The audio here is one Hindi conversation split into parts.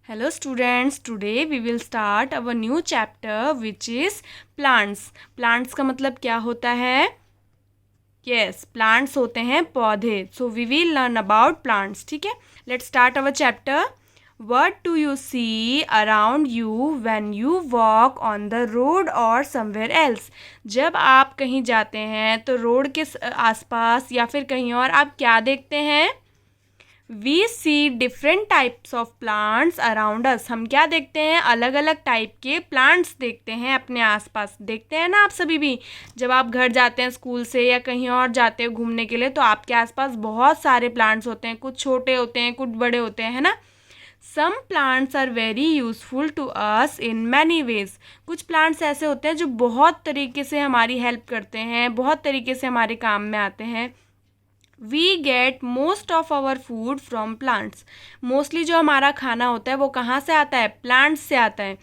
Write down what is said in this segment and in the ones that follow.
Hello students, today we will start our new chapter which is plants. Plants का मतलब क्या होता है? Yes, plants होते हैं पौधे. So we will learn about plants. ठीक है? Let's start our chapter. What do you see around you when you walk on the road or somewhere else? जब आप कहीं जाते हैं तो रोड के आसपास या फिर कहीं और आप क्या देखते हैं? We see different types of plants around us. हम क्या देखते हैं? अलग अलग टाइप के प्लांट्स देखते हैं अपने आसपास. देखते हैं ना आप सभी भी. जब आप घर जाते हैं स्कूल से या कहीं और जाते हो घूमने के लिए तो आपके आसपास बहुत सारे प्लांट्स होते हैं. कुछ छोटे होते हैं, कुछ बड़े होते हैं, है ना. Some plants are very useful to us in many ways. कुछ प्लांट्स ऐसे होते हैं जो बहुत तरीके से हमारी हेल्प करते हैं, बहुत तरीके से हमारे काम में आते हैं. We get most of our food from plants. Mostly जो हमारा खाना होता है वो कहाँ से आता है? प्लांट्स से आता है.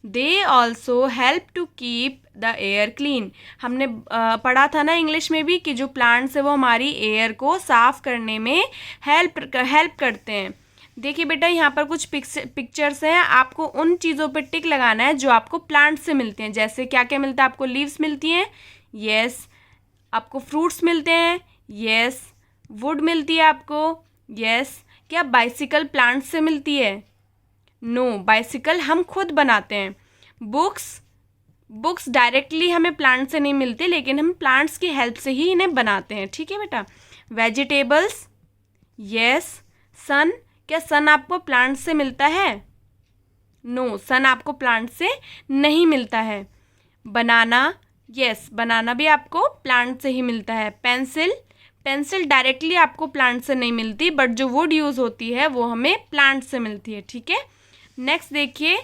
They also help to keep the air clean. हमने पढ़ा था ना इंग्लिश में भी कि जो प्लांट्स है वो हमारी एयर को साफ करने में हेल्प करते हैं. देखिए बेटा, यहाँ पर कुछ पिक्चर्स हैं. आपको उन चीज़ों पे टिक लगाना है जो आपको प्लांट से मिलते हैं. जैसे क्या क्या मिलता है आपको? लीव्स मिलती हैं, यस. आपको फ्रूट्स मिलते हैं, यस. वुड मिलती है आपको, यस. क्या बाइसिकल प्लांट से मिलती है? नो, बाइसिकल हम खुद बनाते हैं. बुक्स डायरेक्टली हमें प्लांट से नहीं मिलती, लेकिन हम प्लांट्स की हेल्प से ही इन्हें बनाते हैं. ठीक है बेटा. Vegetables, yes. सन, क्या सन आपको प्लांट से मिलता है? नो, सन आपको प्लांट से नहीं मिलता है. बनाना, यस, बनाना भी आपको प्लांट से ही मिलता है. पेंसिल डायरेक्टली आपको प्लांट से नहीं मिलती, बट जो वुड यूज़ होती है वो हमें प्लांट से मिलती है. ठीक है. नेक्स्ट देखिए,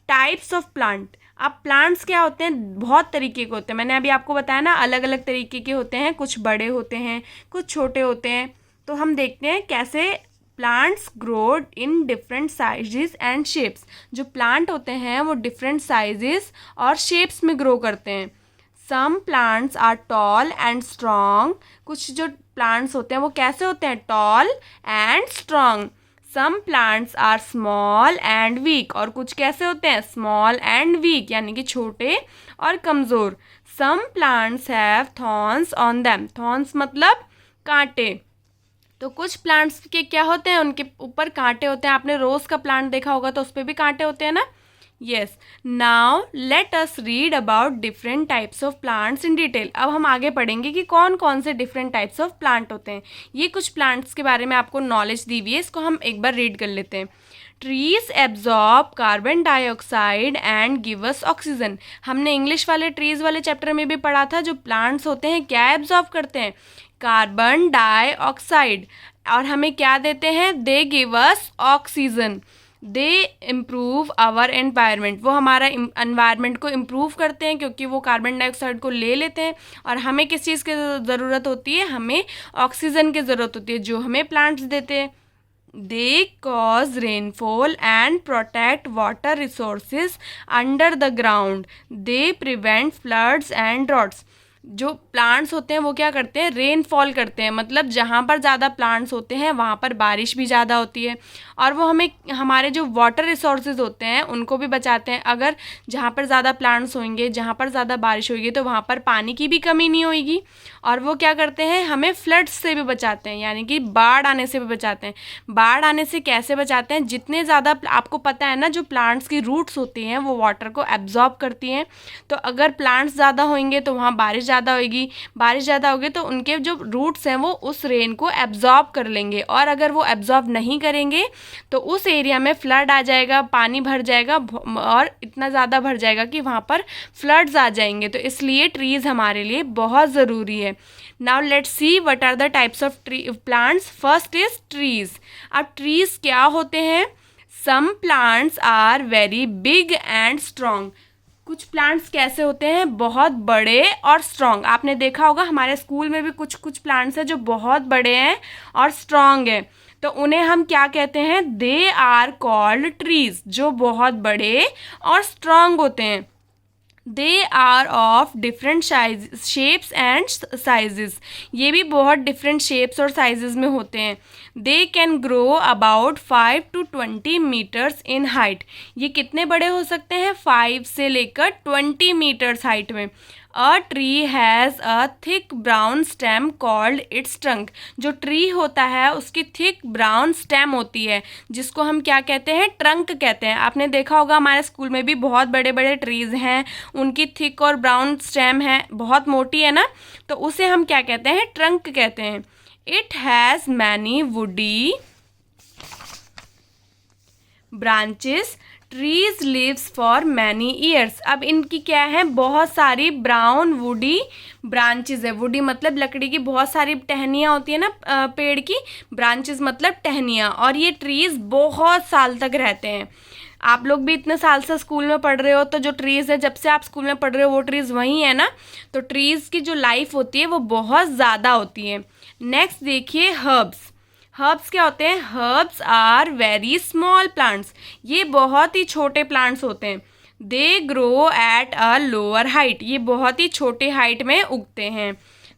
टाइप्स ऑफ प्लांट. अब प्लांट्स क्या होते हैं? बहुत तरीके के होते हैं. मैंने अभी आपको बताया ना, अलग अलग तरीके के होते हैं. कुछ बड़े होते हैं, कुछ छोटे होते हैं. तो हम देखते हैं कैसे plants grow in different sizes and shapes. जो प्लांट होते हैं वो डिफरेंट साइजेस और शेप्स में ग्रो करते हैं. Some plants are tall and strong. कुछ जो प्लांट्स होते हैं वो कैसे होते हैं? Tall and strong. Some plants are small and weak. और कुछ कैसे होते हैं? स्मॉल एंड वीक, यानी कि छोटे और कमज़ोर. Some plants have thorns on them. Thorns मतलब कांटे. तो कुछ प्लांट्स के क्या होते हैं? उनके ऊपर कांटे होते हैं. आपने रोज़ का प्लांट देखा होगा तो उस पर भी कांटे होते हैं ना. Yes. Now let us read about different types of plants in detail. अब हम आगे पढ़ेंगे कि कौन कौन से डिफरेंट टाइप्स ऑफ प्लांट होते हैं. ये कुछ प्लांट्स के बारे में आपको नॉलेज दी हुई है, इसको हम एक बार रीड कर लेते हैं. Trees absorb carbon dioxide and give us oxygen. हमने इंग्लिश वाले ट्रीज वाले चैप्टर में भी पढ़ा था. जो प्लांट्स होते हैं क्या एब्जॉर्ब करते हैं? Carbon dioxide. और हमें क्या देते हैं? They give us oxygen. They improve our environment. वो हमारा एनवायरनमेंट को इम्प्रूव करते हैं क्योंकि वो कार्बन डाइऑक्साइड को ले लेते हैं. और हमें किस चीज़ की ज़रूरत होती है? हमें ऑक्सीजन की ज़रूरत होती है जो हमें प्लांट्स देते हैं. They cause rainfall and protect water resources under the ground. They prevent floods and droughts. जो प्लांट्स होते हैं वो क्या करते हैं? रेनफॉल करते हैं. मतलब जहाँ पर ज़्यादा प्लांट्स होते हैं वहाँ पर बारिश भी ज़्यादा होती है. और वो हमें हमारे जो वाटर रिसोर्सेज होते हैं उनको भी बचाते हैं. अगर जहाँ पर ज़्यादा प्लांट्स होंगे, जहाँ पर ज़्यादा बारिश होगी तो वहाँ पर पानी की भी कमी नहीं होगी. और वो क्या करते हैं? हमें फ्लड्स से भी बचाते हैं, यानी कि बाढ़ आने से भी बचाते हैं. बाढ़ आने से कैसे बचाते हैं? जितने ज़्यादा, आपको पता है ना, जो प्लांट्स की रूट्स होती हैं वो वाटर को एब्जॉर्ब करती हैं. तो अगर प्लांट्स ज़्यादा होंगे तो वहाँ बारिश ज़्यादा होगी. बारिश ज़्यादा होगी तो उनके जो रूट्स हैं वो उस रेन को एब्जॉर्ब कर लेंगे. और अगर वो एब्जॉर्ब नहीं करेंगे तो उस एरिया में फ्लड आ जाएगा, पानी भर जाएगा और इतना ज़्यादा भर जाएगा कि वहाँ पर फ्लड्स आ जाएंगे. तो इसलिए ट्रीज़ हमारे लिए बहुत ज़रूरी है. Now let's see what are the types of plants. First is trees. अब ट्रीज़ क्या होते हैं? Some plants are very big and strong. कुछ प्लांट्स कैसे होते हैं? बहुत बड़े और स्ट्रॉन्ग. आपने देखा होगा हमारे स्कूल में भी कुछ कुछ प्लांट्स हैं जो बहुत बड़े हैं और स्ट्रॉन्ग हैं. तो उन्हें हम क्या कहते हैं? They are called trees. जो बहुत बड़े और स्ट्रॉन्ग होते हैं. They are of different shapes and sizes. ये भी बहुत डिफरेंट शेप्स और साइजेस में होते हैं. They can grow about 5 to 20 metres in height. ये कितने बड़े हो सकते हैं? 5 से लेकर 20 मीटर्स हाइट में। A tree has a thick brown stem called its trunk. जो ट्री होता है उसकी थिक ब्राउन स्टेम होती है, जिसको हम क्या कहते हैं? ट्रंक कहते हैं। आपने देखा होगा हमारे स्कूल में भी बहुत बड़े बड़े ट्रीज़ हैं, उनकी थिक और ब्राउन स्टेम है, बहुत मोटी है ना, तो उसे हम क्या कहते हैं? ट्रंक कहते हैं। It has many woody branches, trees lives for many years. अब इनकी क्या है? बहुत सारी ब्राउन वुडी ब्रांचेस है। वुडी मतलब लकड़ी की बहुत सारी टहनियाँ होती है ना पेड़ की, ब्रांचेस मतलब टहनियाँ, और ये ट्रीज बहुत साल तक रहते हैं। आप लोग भी इतने साल से स्कूल में पढ़ रहे हो, तो जो ट्रीज़ है, जब से आप स्कूल में पढ़ रहे हो वो ट्रीज़ वही है ना, तो ट्रीज़ की जो लाइफ होती है वो बहुत ज़्यादा होती है। नेक्स्ट देखिए हर्ब्स। हर्ब्स क्या होते हैं? Herbs are very small plants. ये बहुत ही छोटे प्लांट्स होते हैं। They grow at a lower height. ये बहुत ही छोटे हाइट में उगते हैं।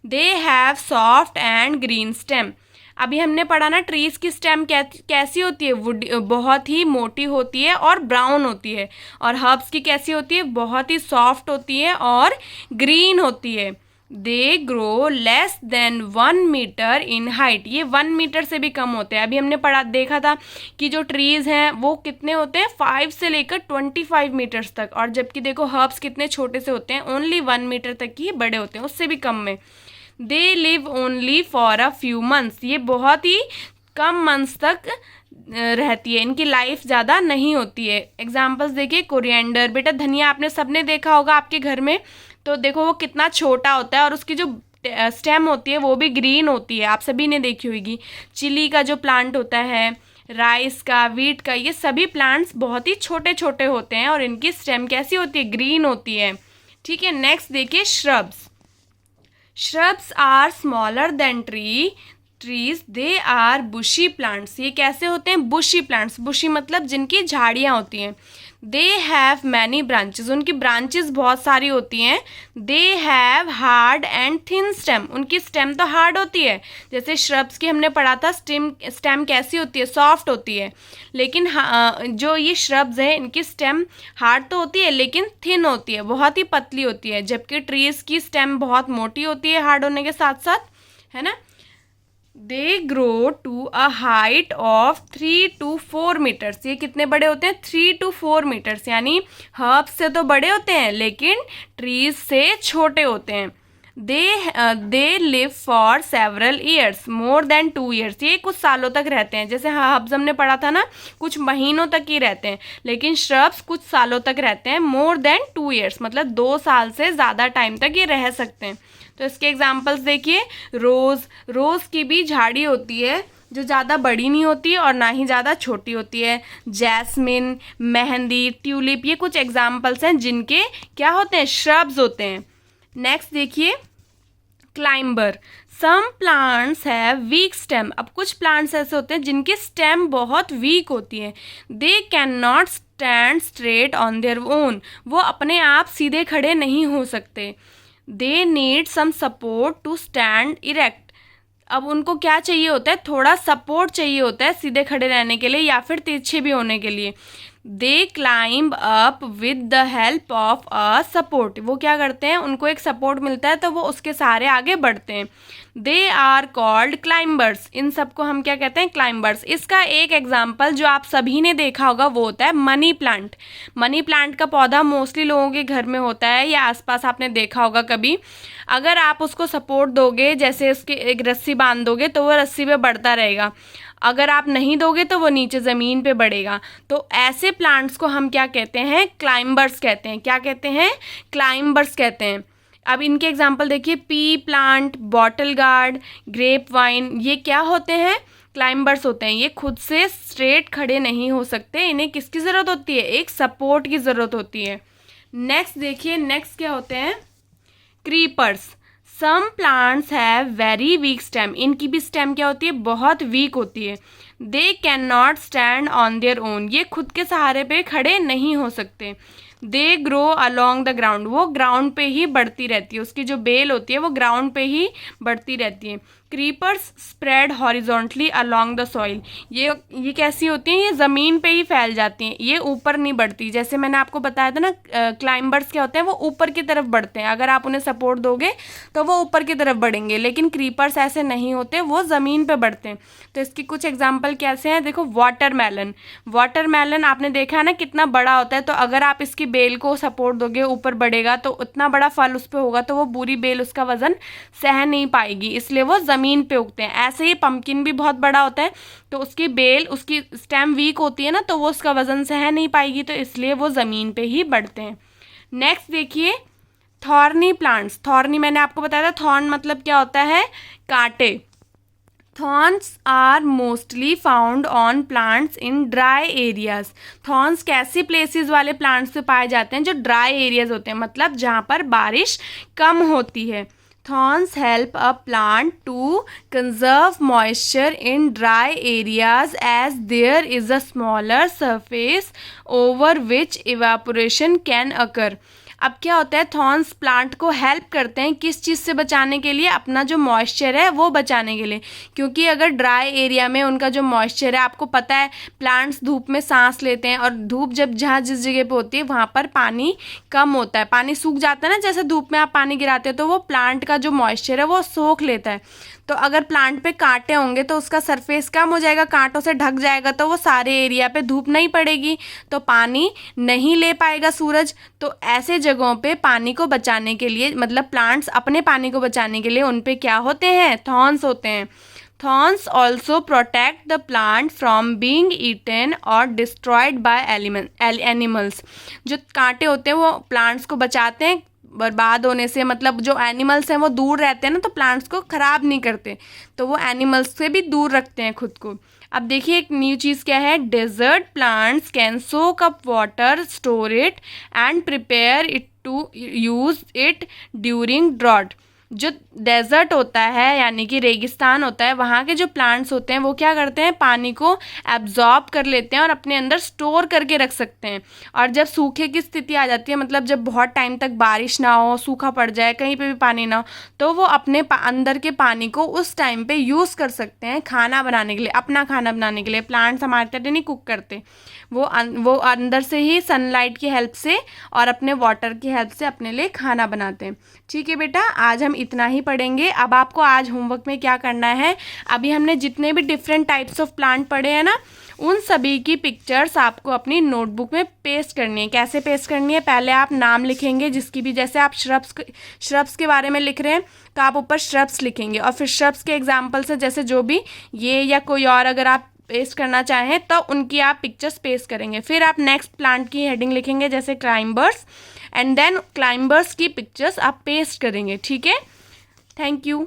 They have soft and green stem. अभी हमने पढ़ा ना ट्रीज़ की स्टेम कैसी होती है? वुड बहुत ही मोटी होती है और ब्राउन होती है। और हर्ब्स की कैसी होती है? बहुत ही सॉफ्ट होती है और ग्रीन होती है। They grow less than 1 metre in height. ये 1 मीटर से भी कम होते हैं। अभी हमने देखा था कि जो ट्रीज़ हैं वो कितने होते हैं? 5 से लेकर 25 मीटर्स तक। और जबकि देखो हर्ब्स कितने छोटे से होते हैं, ओनली 1 मीटर तक ही बड़े होते हैं, उससे भी कम में। They live only for a few months. ये बहुत ही कम मंथ्स तक रहती है, इनकी लाइफ ज़्यादा नहीं होती है। एग्जाम्पल्स देखिए, कोरिएंडर। बेटा धनिया आपने सबने देखा होगा आपके घर में, तो देखो वो कितना छोटा होता है और उसकी जो स्टेम होती है वो भी ग्रीन होती है, आप सभी ने देखी होगी। चिली का जो प्लांट होता है, राइस का, वीट का, ये सभी प्लांट्स बहुत ही छोटे छोटे होते हैं और इनकी स्टेम कैसी होती है? ग्रीन होती है। ठीक है, नेक्स्ट देखिए shrubs. Shrubs are smaller than trees, they are bushy plants. ये कैसे होते हैं? बुशी प्लांट्स। बुशी मतलब जिनकी झाड़ियाँ होती हैं। They have many branches. उनकी ब्रांचेस बहुत सारी होती हैं। They have hard and thin stem. उनकी स्टेम तो हार्ड होती है, जैसे श्रब्स की हमने पढ़ा था, स्टेम कैसी होती है? सॉफ्ट होती है। लेकिन जो ये श्रब्स हैं इनकी स्टेम हार्ड तो होती है लेकिन थिन होती है, बहुत ही पतली होती है। जबकि ट्रीज़ की स्टेम बहुत मोटी होती है हार्ड होने के साथ साथ, है ना। They grow to a height of 3 to 4 metres. ये कितने बड़े होते हैं? 3 to 4 मीटर्स। यानी हर्ब्स से तो बड़े होते हैं लेकिन ट्रीज से छोटे होते हैं। They live for several years, more than 2 years. ये कुछ सालों तक रहते हैं। जैसे हर्ब्स हमने पढ़ा था ना, कुछ महीनों तक ही रहते हैं, लेकिन श्रब्स कुछ सालों तक रहते हैं। मोर देन 2 ईयर्स मतलब 2 साल से ज़्यादा टाइम तक ये रह सकते हैं। तो इसके एग्जाम्पल्स देखिए, रोज़ की भी झाड़ी होती है जो ज़्यादा बड़ी नहीं होती और ना ही ज़्यादा छोटी होती है। जैस्मिन, मेहंदी, ट्यूलिप, ये कुछ एग्जाम्पल्स हैं जिनके क्या होते हैं? श्रब्स होते हैं। नेक्स्ट देखिए climber. Some plants have weak stem. अब कुछ प्लांट्स ऐसे होते हैं जिनकी स्टेम बहुत वीक होती है। They can not stand straight on their own. वो अपने आप सीधे खड़े नहीं हो सकते। They need some support to stand erect. अब उनको क्या चाहिए होता है? थोड़ा सपोर्ट चाहिए होता है सीधे खड़े रहने के लिए या फिर तिरछे भी होने के लिए। दे climb up with the help of a support. वो क्या करते हैं? उनको एक सपोर्ट मिलता है तो वो उसके सहारे आगे बढ़ते हैं। They are called climbers. इन सबको हम क्या कहते हैं? क्लाइंबर्स। इसका एक एग्जाम्पल जो आप सभी ने देखा होगा वो होता है मनी प्लांट। मनी प्लांट का पौधा मोस्टली लोगों के घर में होता है या आसपास आपने देखा होगा कभी। अगर आप उसको सपोर्ट दोगे, जैसे उसके एक रस्सी बांध दोगे तो वो रस्सी पे बढ़ता रहेगा। अगर आप नहीं दोगे तो वो नीचे ज़मीन पे बढ़ेगा। तो ऐसे प्लांट्स को हम क्या कहते हैं? क्लाइंबर्स कहते हैं। क्या कहते हैं? क्लाइंबर्स कहते हैं। अब इनके एग्जांपल देखिए, pea plant, bottle gourd, grape vine, ये क्या होते हैं? क्लाइंबर्स होते हैं। ये खुद से स्ट्रेट खड़े नहीं हो सकते, इन्हें किसकी ज़रूरत होती है? एक सपोर्ट की ज़रूरत होती है। नेक्स्ट देखिए, नेक्स्ट क्या होते हैं? Creepers. Some plants have very weak stem. इनकी भी स्टेम क्या होती है? बहुत वीक होती है। They can not stand on their own. ये खुद के सहारे पे खड़े नहीं हो सकते। They grow along the ground, वो ग्राउंड पे ही बढ़ती रहती है, उसकी जो बेल होती है वो ग्राउंड पे ही बढ़ती रहती है। Creepers spread horizontally along the soil, ये कैसी होती हैं, ये ज़मीन पे ही फैल जाती हैं, ये ऊपर नहीं बढ़ती। जैसे मैंने आपको बताया था ना, क्लाइंबर्स क्या होते हैं, वो ऊपर की तरफ बढ़ते हैं, अगर आप उन्हें सपोर्ट दोगे तो वो ऊपर की तरफ बढ़ेंगे, लेकिन क्रीपर्स ऐसे नहीं होते, वो ज़मीन पे बढ़ते हैं। तो इसकी कुछ एग्जाम्पल कैसे हैं, देखो वाटरमेलन, वाटरमेलन आपने देखा है ना कितना बड़ा होता है, तो अगर आप इसकी बेल को सपोर्ट दोगे ऊपर बढ़ेगा, तो उतना बड़ा फल उस पर होगा, तो वो पूरी बेल उसका वजन सह नहीं पाएगी, इसलिए वो ज़मीन पे उगते हैं। ऐसे ही पम्पकिन भी बहुत बड़ा होता है, तो उसकी बेल, उसकी स्टेम वीक होती है ना, तो वो उसका वजन सह नहीं पाएगी, तो इसलिए वो ज़मीन पे ही बढ़ते हैं। नेक्स्ट देखिए थॉर्नी प्लांट्स। थॉर्नी मैंने आपको बताया था, थॉर्न मतलब क्या होता है, कांटे। Thorns are mostly found on plants in dry areas. Thorns कैसी प्लेसेस वाले प्लांट्स पे पाए जाते हैं, जो ड्राई एरियाज होते हैं, मतलब जहाँ पर बारिश कम होती है। Thorns help a plant to conserve moisture in dry areas as there is a smaller surface over which evaporation can occur. अब क्या होता है, थॉर्न्स प्लांट को हेल्प करते हैं किस चीज़ से बचाने के लिए, अपना जो मॉइस्चर है वो बचाने के लिए। क्योंकि अगर ड्राई एरिया में उनका जो मॉइस्चर है, आपको पता है प्लांट्स धूप में सांस लेते हैं, और धूप जब जहाँ जिस जगह पे होती है वहाँ पर पानी कम होता है, पानी सूख जाता है ना, जैसे धूप में आप पानी गिराते हो तो वो प्लांट का जो मॉइस्चर है वो सोख लेता है। तो अगर प्लांट पे कांटे होंगे तो उसका सरफेस कम हो जाएगा, कांटों से ढक जाएगा, तो वो सारे एरिया पे धूप नहीं पड़ेगी, तो पानी नहीं ले पाएगा सूरज। तो ऐसे जगहों पे पानी को बचाने के लिए, मतलब प्लांट्स अपने पानी को बचाने के लिए उन पे क्या होते हैं, थॉर्न्स होते हैं। Thorns also protect the plant from being eaten or destroyed by animals. जो कांटे होते हैं वो प्लांट्स को बचाते हैं बर्बाद होने से, मतलब जो एनिमल्स हैं वो दूर रहते हैं ना, तो प्लांट्स को ख़राब नहीं करते, तो वो एनिमल्स से भी दूर रखते हैं खुद को। अब देखिए एक न्यू चीज़ क्या है, desert plants can soak up water, store it and prepare it to use it during drought. जो डेजर्ट होता है यानी कि रेगिस्तान होता है, वहाँ के जो प्लांट्स होते हैं वो क्या करते हैं, पानी को एब्जॉर्ब कर लेते हैं और अपने अंदर स्टोर करके रख सकते हैं। और जब सूखे की स्थिति आ जाती है, मतलब जब बहुत टाइम तक बारिश ना हो, सूखा पड़ जाए, कहीं पे भी पानी ना हो, तो वो अपने अंदर के पानी को उस टाइम पे यूज़ कर सकते हैं खाना बनाने के लिए, अपना खाना बनाने के लिए। प्लांट्स हमारे तरह नहीं कुक करते, वो अंदर से ही सनलाइट की हेल्प से और अपने वाटर की हेल्प से अपने लिए खाना बनाते हैं। ठीक है बेटा, आज हम इतना ही पढ़ेंगे। अब आपको आज होमवर्क में क्या करना है, अभी हमने जितने भी डिफरेंट टाइप्स ऑफ प्लांट पढ़े हैं ना, उन सभी की पिक्चर्स आपको अपनी नोटबुक में पेस्ट करनी है। कैसे पेस्ट करनी है, पहले आप नाम लिखेंगे जिसकी भी, जैसे आप श्रब्स के बारे में लिख रहे हैं तो आप ऊपर श्रब्स लिखेंगे, और फिर श्रब्स के एग्जाम्पल से, जैसे जो भी ये या कोई और अगर आप पेस्ट करना चाहें तो उनकी आप पिक्चर्स पेस्ट करेंगे। फिर आप नेक्स्ट प्लांट की हेडिंग लिखेंगे जैसे क्लाइंबर्स, एंड देन क्लाइंबर्स की पिक्चर्स आप पेस्ट करेंगे। ठीक है, थैंक यू।